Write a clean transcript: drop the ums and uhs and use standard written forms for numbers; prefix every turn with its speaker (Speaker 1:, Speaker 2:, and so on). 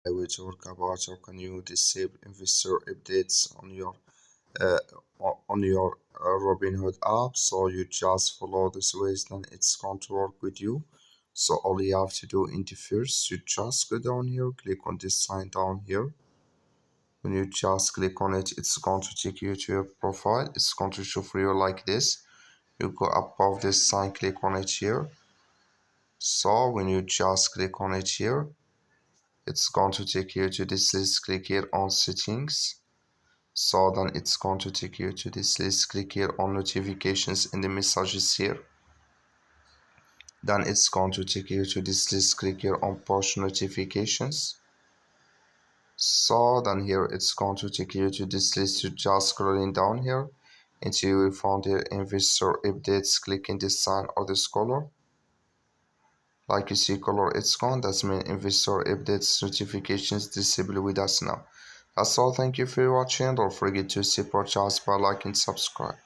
Speaker 1: I will talk about how can you disable investor updates uh, on your Robinhood app. So you just follow this ways, then it's going to work with you. So all you have to do in the first, you just go down here, click on this sign down here. When you just click on it, it's going to take you to your profile. It's going to show for you like this. You go above this sign, click on it here. So when you just click on it here, it's going to take you to this list. Click here on settings. So then it's going to take you to this list. Click here on notifications in the messages here. Then it's going to take you to this list. Click here on push notifications. So then here it's going to take you to this list. You just scrolling down here until you will find here investor updates. Click in this sign or this color. Like you see color, it's gone. That's mean investor updates notifications disabled with us now. That's all. Thank you for watching. Don't forget to support us by liking and subscribe.